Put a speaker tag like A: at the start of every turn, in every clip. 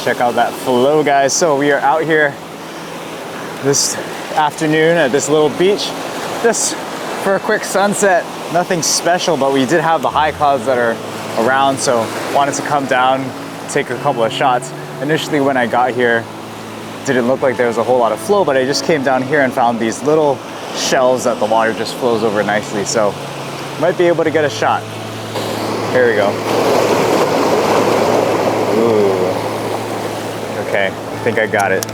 A: Check out that flow, guys. So we are out here this afternoon at this little beach just for a quick sunset. Nothing special, but we did have the high clouds that are around, so wanted to come down, take a couple of shots. Initially when I got here, didn't look like there was a whole lot of flow, but I just came down here and found these little shelves that the water just flows over nicely, so might be able to get a shot. Here we go. Ooh. Okay, I think I got it.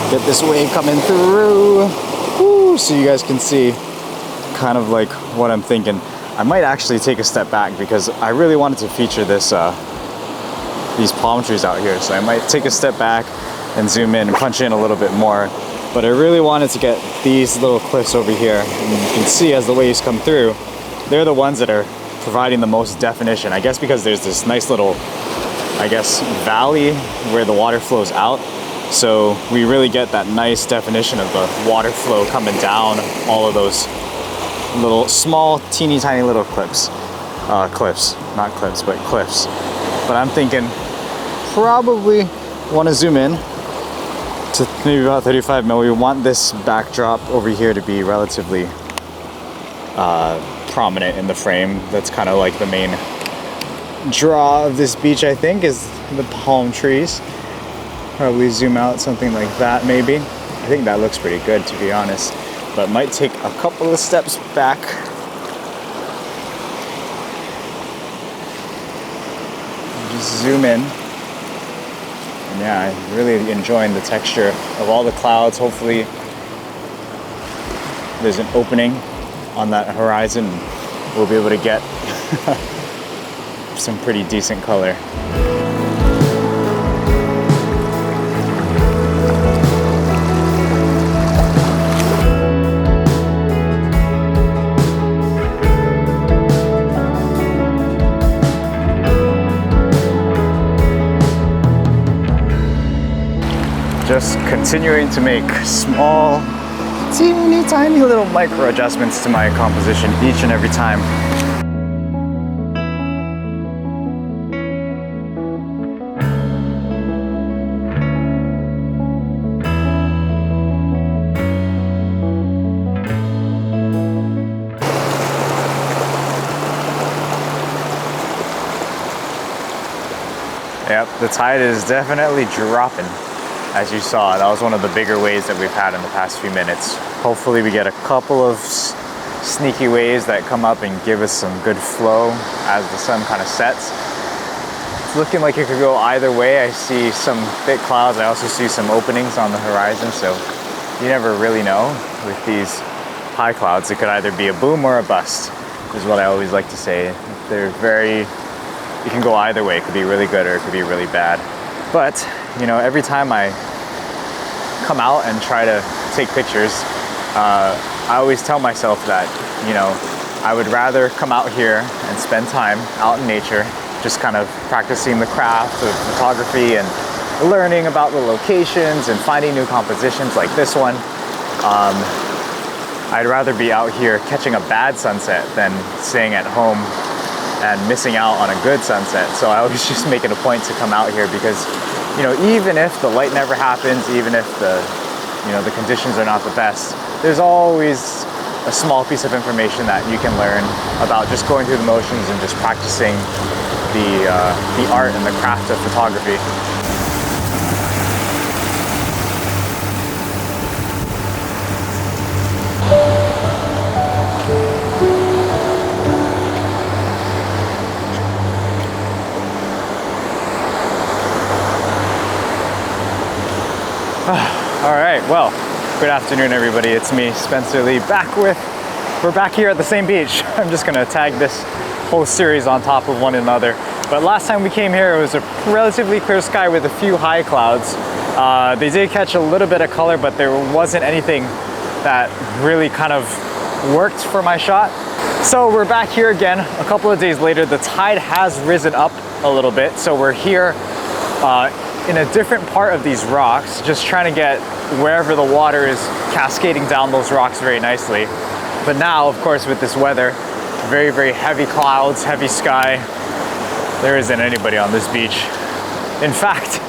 A: Get this wave coming through. Woo, so you guys can see kind of like what I'm thinking. I might actually take a step back because I really wanted to feature this these palm trees out here. So I might take a step back and zoom in and punch in a little bit more. But I really wanted to get these little cliffs over here. And you can see as the waves come through, they're the ones that are providing the most definition. I guess because there's this nice little, I guess, valley where the water flows out. So we really get that nice definition of the water flow coming down all of those little small teeny tiny little cliffs. Not cliffs, but cliffs. But I'm thinking probably want to zoom in to maybe about 35 mil. We want this backdrop over here to be relatively prominent in the frame. That's kind of like the main draw of this beach, I think, is the palm trees. Probably zoom out something like that maybe. I think that looks pretty good, to be honest, but might take a couple of steps back. Just zoom in. And yeah, I'm really enjoying the texture of all the clouds. Hopefully there's an opening on that horizon. We'll be able to get some pretty decent color. Just continuing to make small, teeny tiny little micro adjustments to my composition each and every time. Yep, the tide is definitely dropping. As you saw, that was one of the bigger waves that we've had in the past few minutes. Hopefully we get a couple of sneaky waves that come up and give us some good flow as the sun kind of sets. It's looking like it could go either way. I see some thick clouds. I also see some openings on the horizon, so you never really know with these high clouds. It could either be a boom or a bust, is what I always like to say. It can go either way. It could be really good or it could be really bad. But, you know, every time I come out and try to take pictures, I always tell myself that, you know, I would rather come out here and spend time out in nature, just kind of practicing the craft of photography and learning about the locations and finding new compositions like this one. I'd rather be out here catching a bad sunset than staying at home and missing out on a good sunset. So I always just make it a point to come out here because, you know, even if the light never happens, even if the conditions are not the best, there's always a small piece of information that you can learn about just going through the motions and just practicing the art and the craft of photography. All right, well, good afternoon, everybody. It's me, Spencer Lee, we're back here at the same beach. I'm just gonna tag this whole series on top of one another. But last time we came here, it was a relatively clear sky with a few high clouds. They did catch a little bit of color, but there wasn't anything that really kind of worked for my shot. So we're back here again a couple of days later. The tide has risen up a little bit, so we're here in a different part of these rocks, just trying to get wherever the water is cascading down those rocks very nicely. But now, of course, with this weather, very, very heavy clouds, heavy sky, there isn't anybody on this beach. In fact,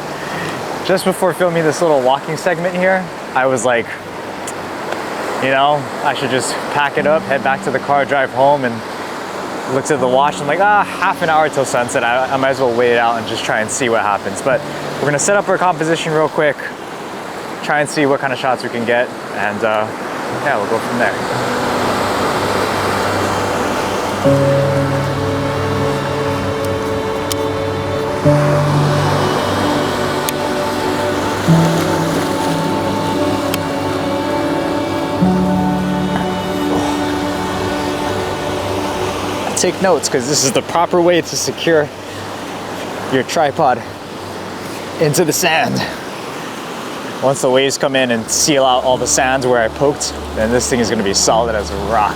A: just before filming this little walking segment here, I was like, you know, I should just pack it up, head back to the car, drive home, and looked at the watch. I'm like, half an hour till sunset. I might as well wait it out and just try and see what happens. But we're gonna set up our composition real quick, try and see what kind of shots we can get, and yeah, we'll go from there. Take notes, because this is the proper way to secure your tripod into the sand. Once the waves come in and seal out all the sands where I poked, then this thing is going to be solid as a rock.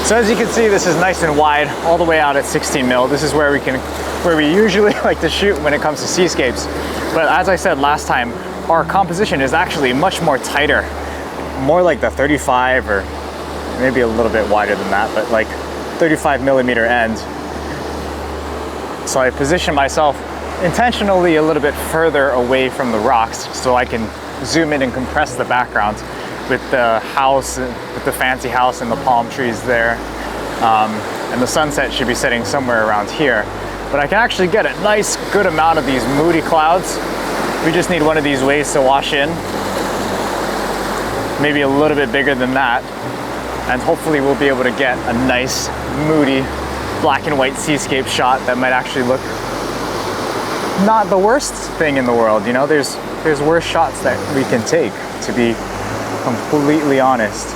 A: So as you can see, this is nice and wide all the way out at 16 mil. This is where we usually like to shoot when it comes to seascapes. But as I said last time, our composition is actually much more tighter, more like the 35 or maybe a little bit wider than that, but like 35 millimeter end. So I position myself intentionally a little bit further away from the rocks so I can zoom in and compress the background with the house, with the fancy house and the palm trees there. And the sunset should be setting somewhere around here. But I can actually get a nice, good amount of these moody clouds. We just need one of these waves to wash in. Maybe a little bit bigger than that. And hopefully we'll be able to get a nice, moody, black and white seascape shot that might actually look not the worst thing in the world. You know, there's worse shots that we can take, to be completely honest.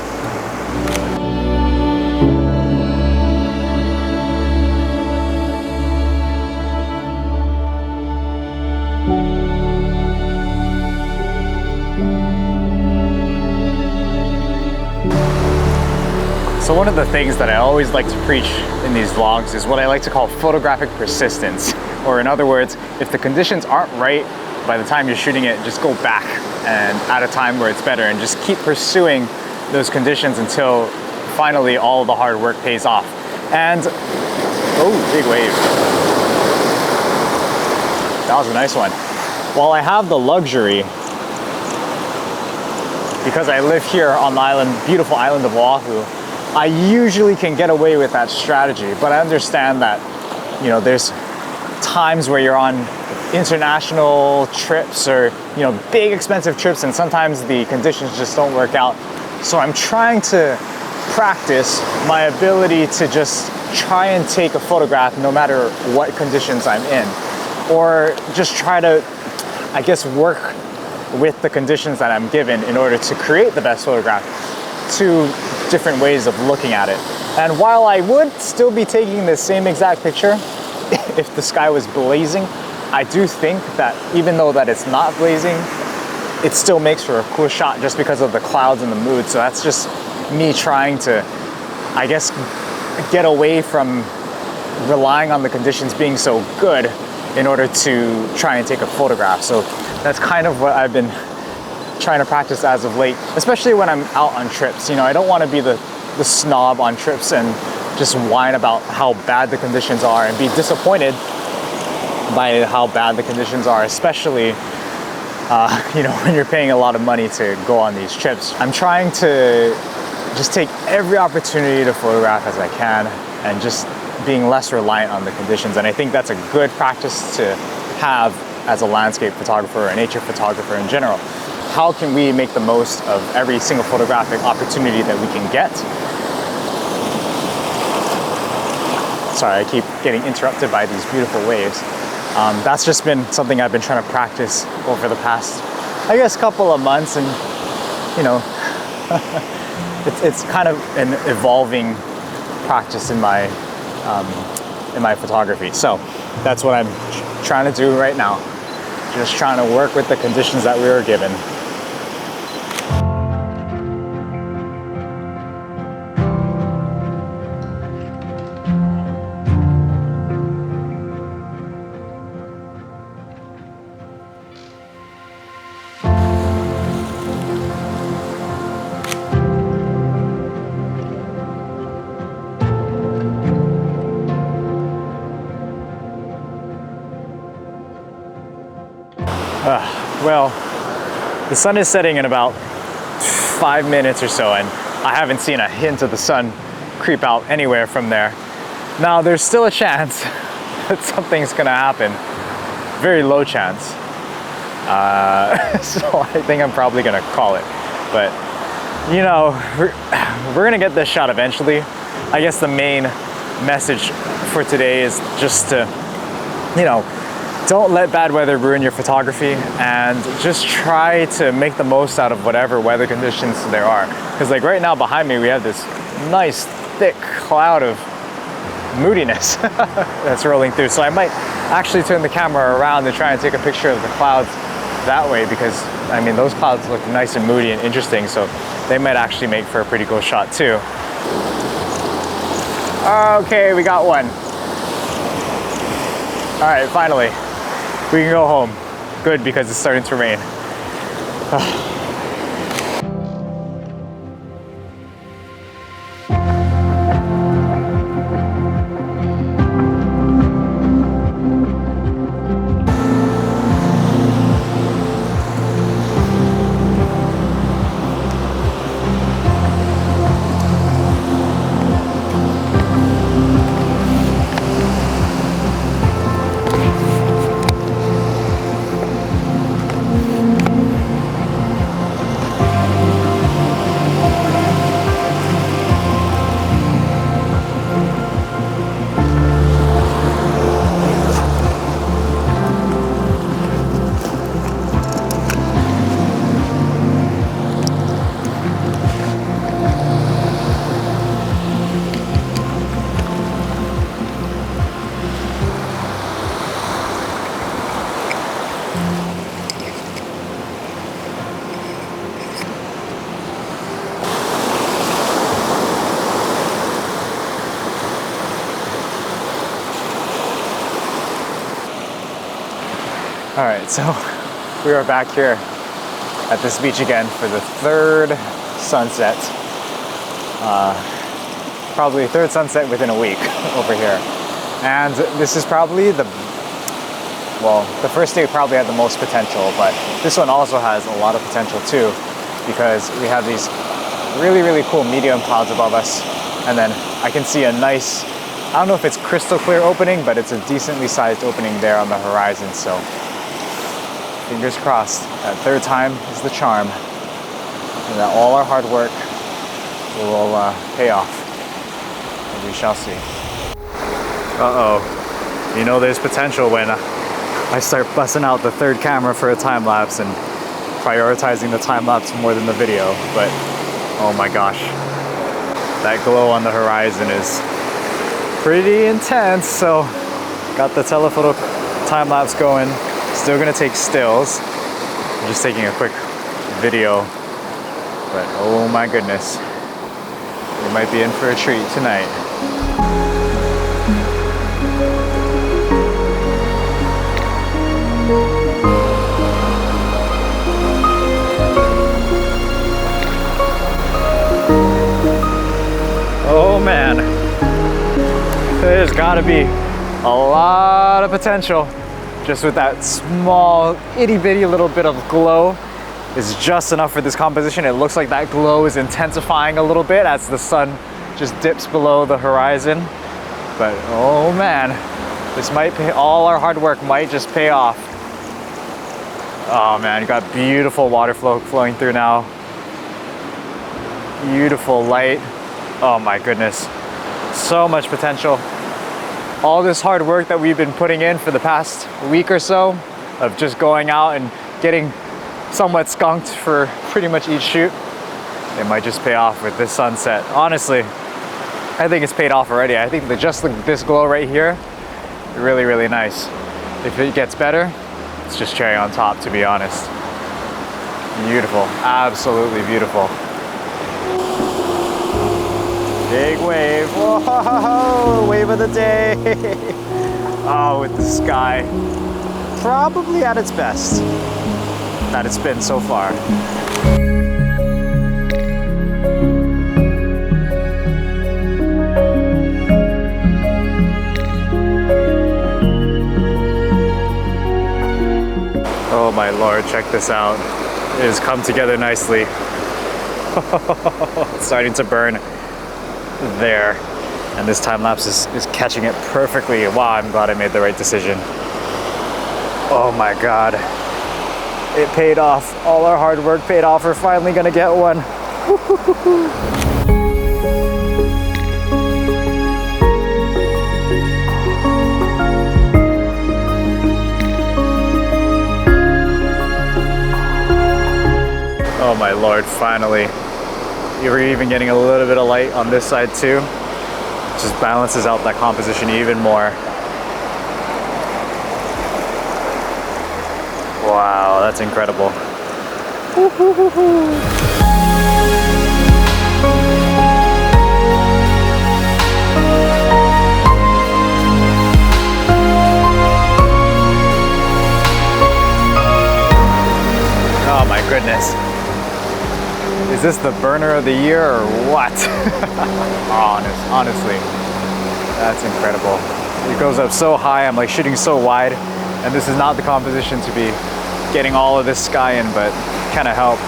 A: So one of the things that I always like to preach in these vlogs is what I like to call photographic persistence. Or in other words, if the conditions aren't right by the time you're shooting it, just go back and at a time where it's better and just keep pursuing those conditions until finally all of the hard work pays off. And, oh, big wave. That was a nice one. While I have the luxury, because I live here on the island, beautiful island of Oahu, I usually can get away with that strategy, but I understand that, you know, there's times where you're on international trips or, you know, big expensive trips, and sometimes the conditions just don't work out. So I'm trying to practice my ability to just try and take a photograph no matter what conditions I'm in, or just try to, I guess, work with the conditions that I'm given in order to create the best photograph. Two different ways of looking at it. And while I would still be taking the same exact picture if the sky was blazing, I do think that even though that it's not blazing, it still makes for a cool shot just because of the clouds and the mood. So that's just me trying to, I guess, get away from relying on the conditions being so good in order to try and take a photograph. So that's kind of what I've been trying to practice as of late, especially when I'm out on trips. You know, I don't want to be the snob on trips and just whine about how bad the conditions are and be disappointed by how bad the conditions are, especially you know, when you're paying a lot of money to go on these trips. I'm trying to just take every opportunity to photograph as I can and just being less reliant on the conditions. And I think that's a good practice to have as a landscape photographer or a nature photographer in general. How can we make the most of every single photographic opportunity that we can get? Sorry, I keep getting interrupted by these beautiful waves. That's just been something I've been trying to practice over the past, I guess, couple of months, and you know, it's kind of an evolving practice in my photography. So that's what I'm trying to do right now. Just trying to work with the conditions that we were given. Well, the sun is setting in about 5 minutes or so, and I haven't seen a hint of the sun creep out anywhere from there. Now, there's still a chance that something's gonna happen. Very low chance. So I think I'm probably gonna call it. But, you know, we're gonna get this shot eventually. I guess the main message for today is just to, you know, don't let bad weather ruin your photography, and just try to make the most out of whatever weather conditions there are. Because like right now behind me, we have this nice thick cloud of moodiness that's rolling through. So I might actually turn the camera around and try and take a picture of the clouds that way, because I mean, those clouds look nice and moody and interesting, so they might actually make for a pretty cool shot too. Okay, we got one. All right, finally. We can go home. Good, because it's starting to rain. All right, so we are back here at this beach again for the third sunset. Probably third sunset within a week over here. And this is probably the first day probably had the most potential, but this one also has a lot of potential too, because we have these really, really cool medium clouds above us. And then I can see a nice, I don't know if it's crystal clear opening, but it's a decently sized opening there on the horizon. So fingers crossed that third time is the charm, and that all our hard work will pay off. And we shall see. Uh-oh. You know there's potential when I start busting out the third camera for a time lapse and prioritizing the time lapse more than the video. But oh my gosh, that glow on the horizon is pretty intense. So got the telephoto time lapse going. Still gonna take stills. I'm just taking a quick video, but oh my goodness, we might be in for a treat tonight. Oh man, there's gotta be a lot of potential. Just with that small, itty bitty little bit of glow is just enough for this composition. It looks like that glow is intensifying a little bit as the sun just dips below the horizon. But oh man, this might pay, all our hard work might just pay off. Oh man, you got beautiful water flow flowing through now. Beautiful light. Oh my goodness, so much potential. All this hard work that we've been putting in for the past week or so of just going out and getting somewhat skunked for pretty much each shoot, it might just pay off with this sunset. Honestly, I think it's paid off already. I think that just this glow right here, really, really nice. If it gets better, it's just cherry on top, to be honest. Beautiful, absolutely beautiful. Big wave, whoa, wave of the day. Oh, with the sky probably at its best that it's been so far. Oh my Lord, check this out. It has come together nicely. It's starting to burn there. And this time lapse is catching it perfectly. Wow, I'm glad I made the right decision. Oh my God. It paid off. All our hard work paid off. We're finally gonna get one. Oh my Lord, finally. We're even getting a little bit of light on this side too. Just balances out that composition even more. Wow, that's incredible. Oh my goodness. Is this the burner of the year or what? Honestly, that's incredible. It goes up so high, I'm like shooting so wide, and this is not the composition to be getting all of this sky in, but kind of help.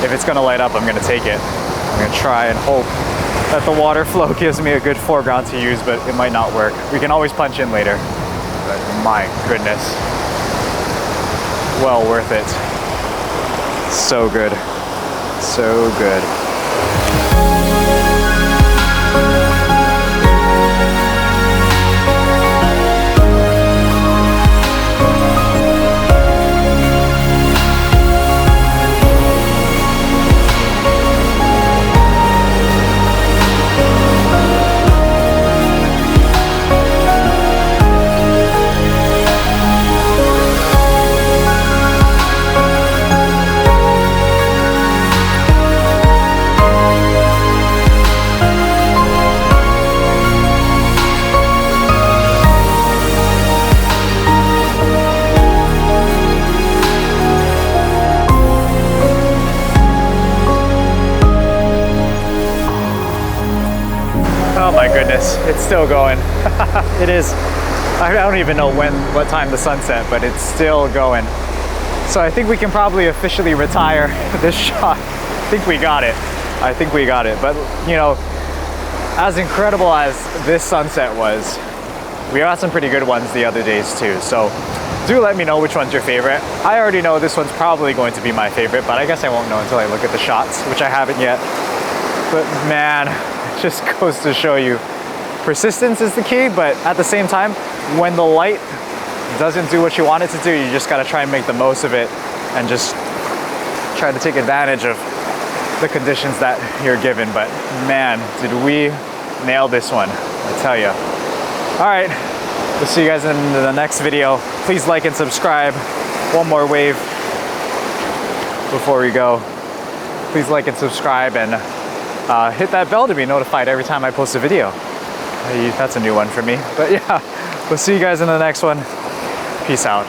A: If it's gonna light up, I'm gonna take it. I'm gonna try and hope that the water flow gives me a good foreground to use, but it might not work. We can always punch in later, but my goodness. Well worth it. So good. So good. Oh my goodness, it's still going. It is. I don't even know what time the sun set, but it's still going. So I think we can probably officially retire this shot. I think we got it. I think we got it. But you know, as incredible as this sunset was, we got some pretty good ones the other days too. So do let me know which one's your favorite. I already know this one's probably going to be my favorite, but I guess I won't know until I look at the shots, which I haven't yet. But man, it just goes to show you persistence is the key, but at the same time, when the light doesn't do what you want it to do, you just gotta try and make the most of it and just try to take advantage of the conditions that you're given. But man, did we nail this one, I tell you. All right, we'll see you guys in the next video. Please like and subscribe. One more wave before we go. Please like and subscribe and hit that bell to be notified every time I post a video. That's a new one for me, but yeah, we'll see you guys in the next one. Peace out.